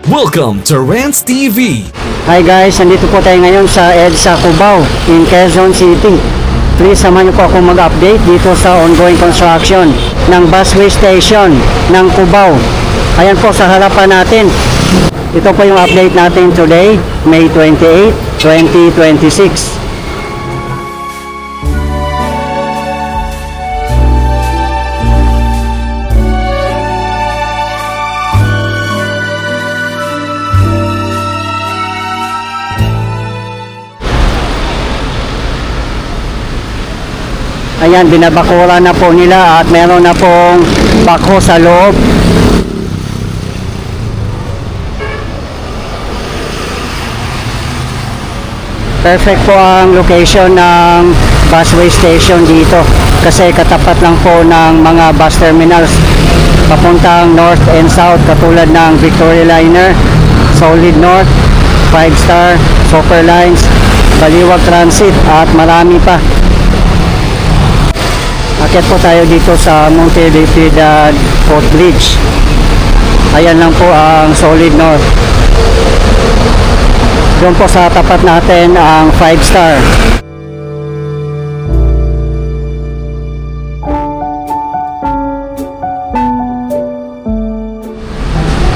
Welcome to Rants TV. Hi guys, nandito po tayo ngayon sa EDSA Cubao in Quezon City. Please samahan niyo po ako mag-update dito sa ongoing construction ng busway station ng Cubao. Ayan po sa harapan natin. Ito po yung update natin today, May 28, 2026. Ayan, binabakura na po nila at meron na pong bako sa loob. Perfect po ang location ng busway station dito kasi katapat lang po ng mga bus terminals papuntang north and south katulad ng Victoria Liner, Solid North, 5-Star, Super Lines, Baliwag Transit at marami pa. Akit po tayo dito sa Montevideo Footbridge. Ayan lang po ang Solid North. Doon po sa tapat natin ang 5-Star.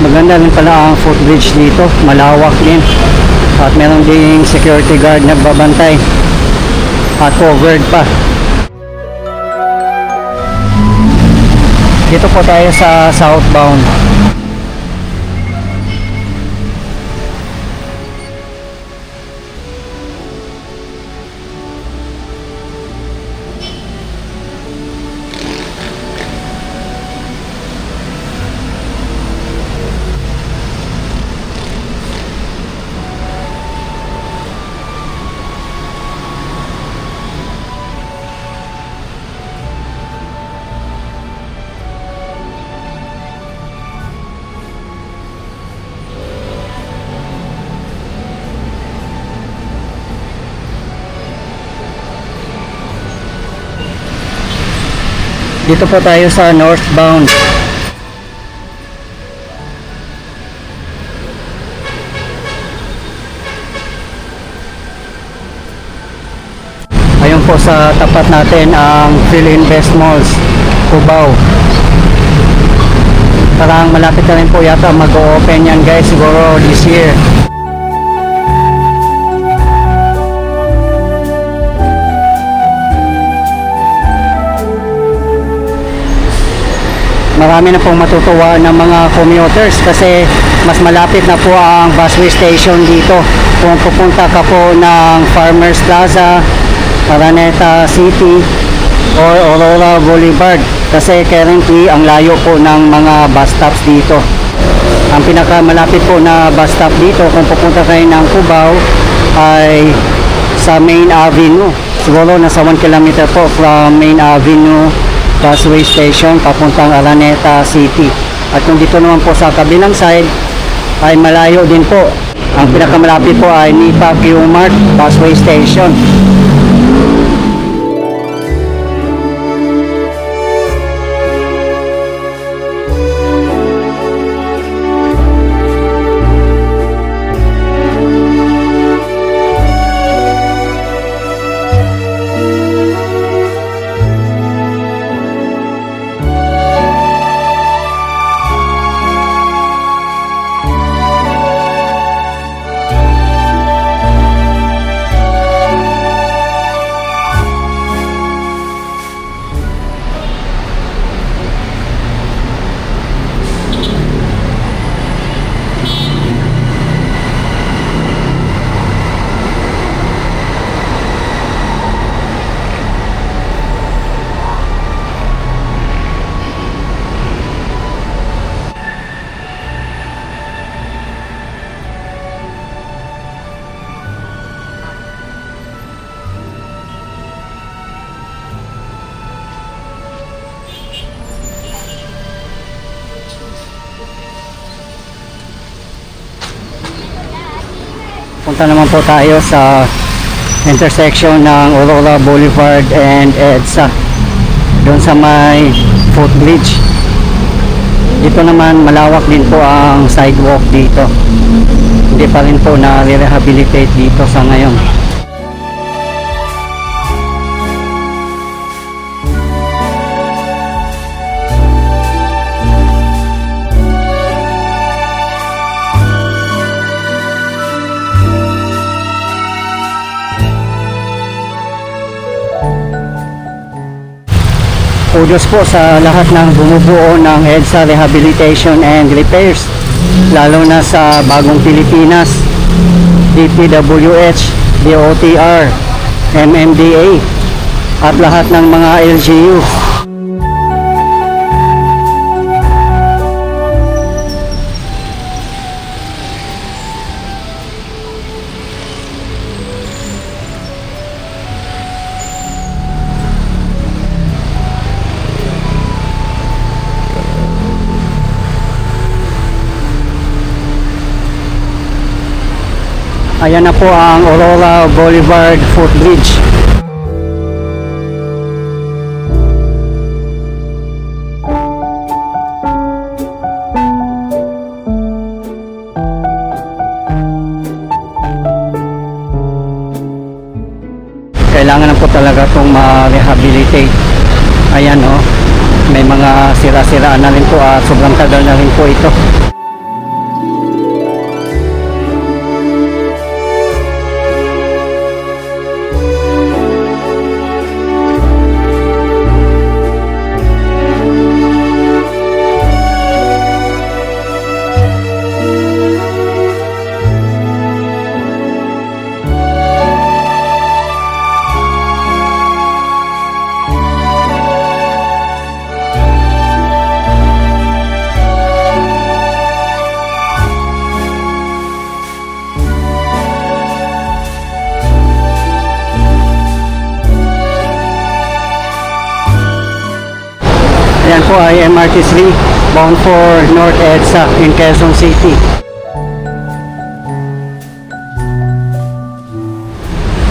Maganda rin pala ang footbridge dito. Malawak din. At meron ding security guard nagbabantay. At covered pa. Dito po tayo sa southbound. Dito po tayo sa northbound. Ayun po sa tapat natin ang Philinvest Malls, Cubao. Parang malapit na rin po yata mag-o-open yan guys, siguro this year. Marami na pong matutuwa ng mga commuters kasi mas malapit na po ang busway station dito. Kung pupunta ka po ng Farmers Plaza, Araneta City, or Aurora Boulevard. Kasi currently ang layo po ng mga bus stops dito. Ang pinakamalapit po na bus stop dito kung pupunta kayo ng Cubao ay sa Main Avenue. Siguro nasa 1 kilometer po from Main Avenue busway station papuntang Araneta City. At kung dito naman po sa kabilang side ay malayo din po. Ang pinakamalapit po ay Nipa Q-Mart busway station. Punta naman po tayo sa intersection ng Aurora Boulevard and EDSA, doon sa may footbridge. Dito naman malawak din po ang sidewalk dito. Hindi pa rin po na-rehabilitate dito sa ngayon. Kudos po sa lahat ng bumubuo ng EDSA Rehabilitation and Repairs, lalo na sa Bagong Pilipinas, DPWH, DOTR, MMDA, at lahat ng mga LGU. Ayan na po ang Aurora Boulevard Footbridge. Kailangan na po talaga itong ma-rehabilitate. Ayan o, may mga sira-siraan na rin po at sobrang tagal na rin po ito. Ayan po ay MRT3 bound for North EDSA in Quezon City.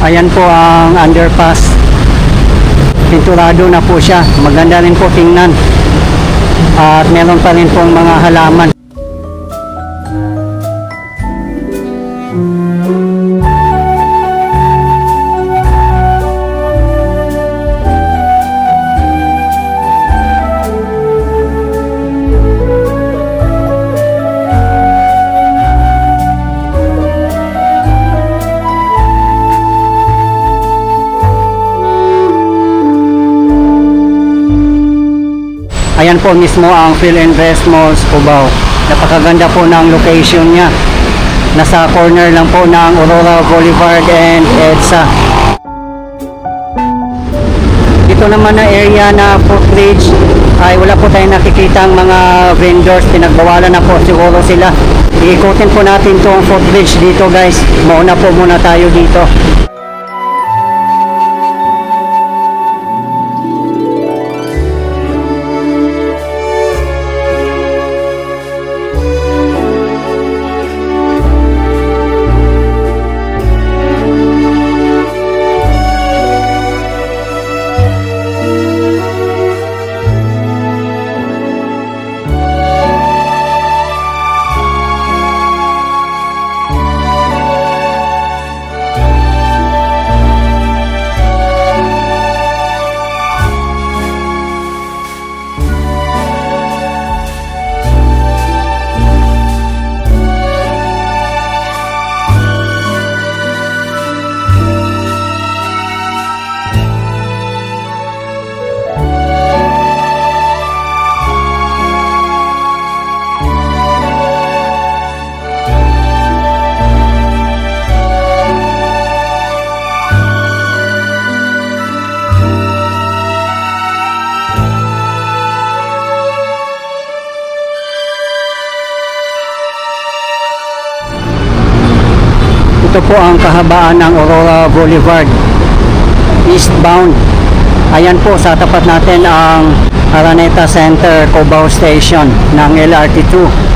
Ayan po ang underpass. Pinturado na po siya. Maganda rin po tingnan. At meron pa rin pong mga halaman. Ayan po mismo ang Phil and Rest Malls Cubao. Napakaganda po ng location niya. Nasa corner lang po ng Aurora Boulevard and EDSA. Dito naman na area na footbridge ay wala po tayong nakikitang mga vendors. Pinagbawalan na po siguro sila. Iikutin po natin itong footbridge dito guys. Mauna po muna tayo dito. Ito po ang kahabaan ng Aurora Boulevard eastbound. Ayan po sa tapat natin ang Araneta Center Cubao Station ng LRT2.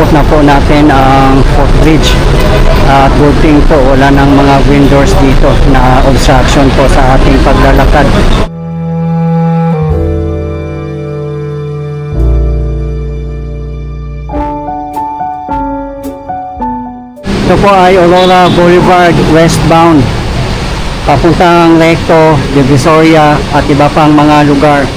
pasok na po natin ang footbridge. At good thing po, wala ng mga windows dito na obstruction po sa ating paglalakad. Ito po ay Aurora Boulevard westbound, papuntang Recto, Divisoria at iba pang mga lugar.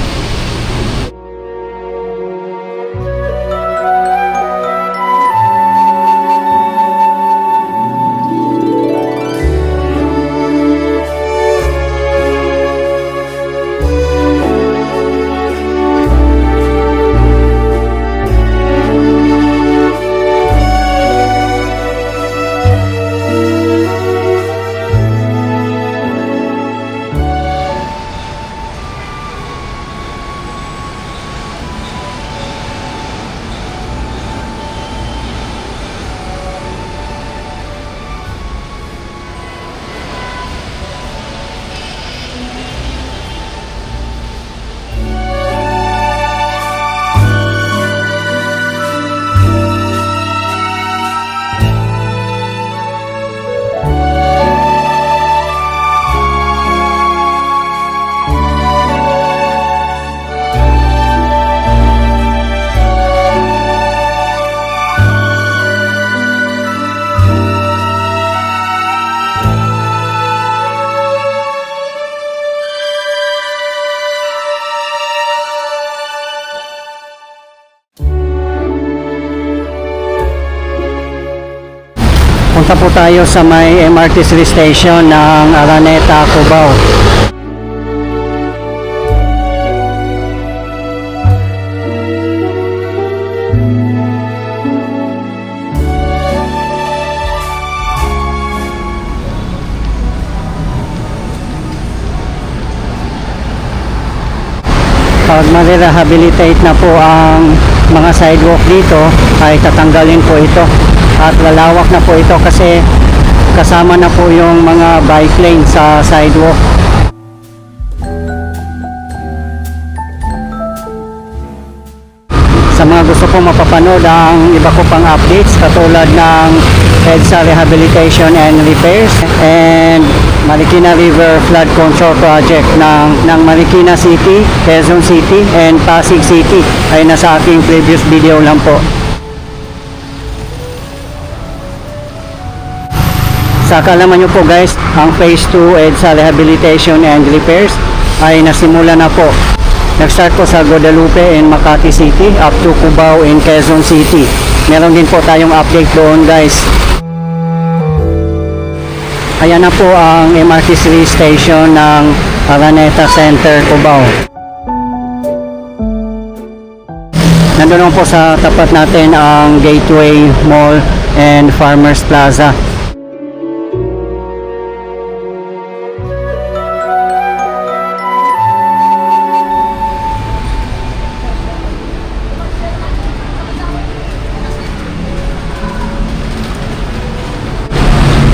Punta po tayo sa may MRT station ng Araneta, Cubao. Pag ma-rehabilitate na po ang mga sidewalk dito, ay tatanggalin po ito at lalawak na po ito kasi kasama na po yung mga bike lane sa sidewalk. Sa mga gusto pong mapapanood ang iba ko pang updates katulad ng EDSA Rehabilitation and Repairs and Marikina River Flood Control Project ng Marikina City, Quezon City and Pasig City ay nasa aking previous video lang po. Sa kaalaman nyo po guys, ang Phase 2 EDSA Rehabilitation and Repairs ay nasimula na po. Nag-start po sa Guadalupe in Makati City up to Cubao in Quezon City. Meron din po tayong update doon guys. Ayan na po ang MRT3 station ng Araneta Center, Cubao. Nandun po sa tapat natin ang Gateway Mall and Farmers Plaza.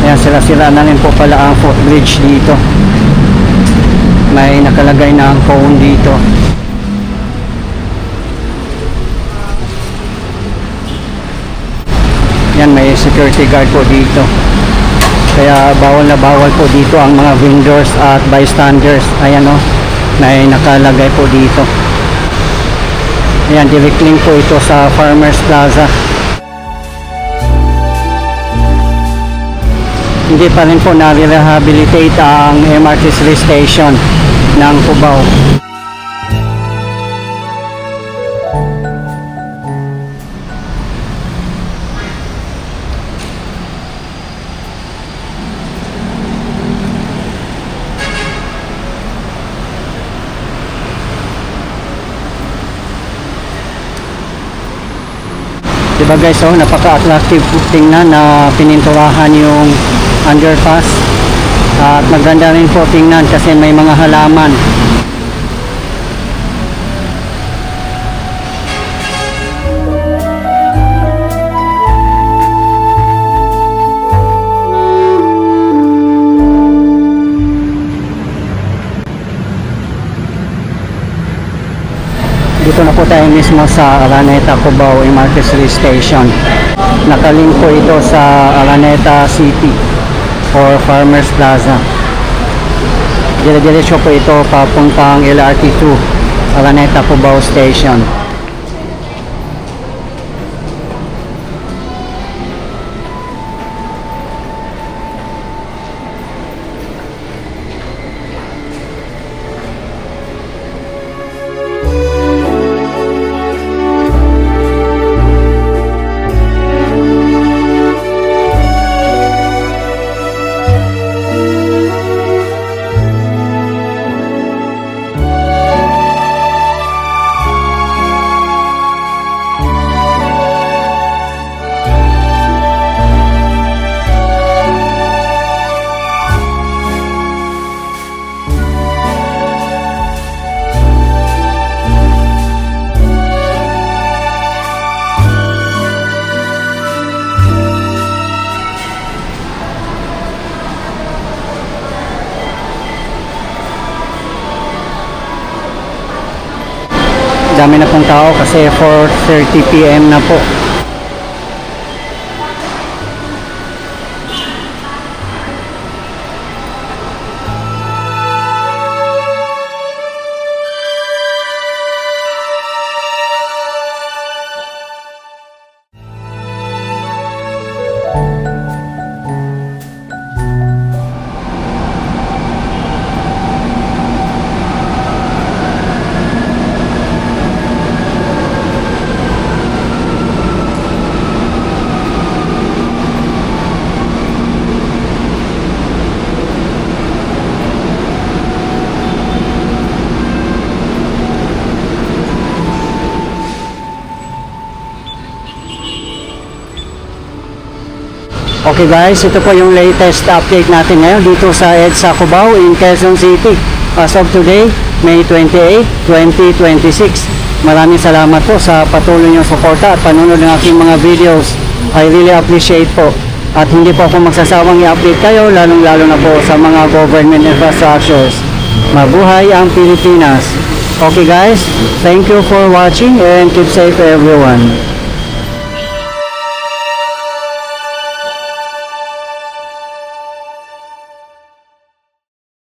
Ayan, sila-sila na rin po pala ang footbridge dito. May nakalagay na ang cone dito. Yan, may security guard po dito. Kaya bawal na bawal po dito ang mga vendors at bystanders. Ayan o, may nakalagay po dito. Ayan, direct link po ito sa Farmers Plaza. Hindi pa rin po na-rehabilitate ang MRT3 station ng Cubao. Diba guys, oh, napaka-attractive tingnan na pininturahan yung underpass at maganda rin po tingnan kasi may mga halaman. Dito na po tayo mismo sa Araneta, Cubao, Marquez Station. Nakalink po ito sa Araneta City or Farmers Plaza. Dire-diretso po ito papuntang LRT2, Araneta, Cubao Station. Dami na pong tao kasi 4:30 PM na po. Okay guys, ito po yung latest update natin ngayon dito sa EDSA Cubao in Quezon City. As of today, May 28, 2026. Maraming salamat po sa patuloy niyong suporta at panunod ng aking mga videos. I really appreciate po. At hindi po ako magsasawang i-update kayo, lalong-lalo na po sa mga government infrastructures. Mabuhay ang Pilipinas. Okay guys, thank you for watching and keep safe everyone.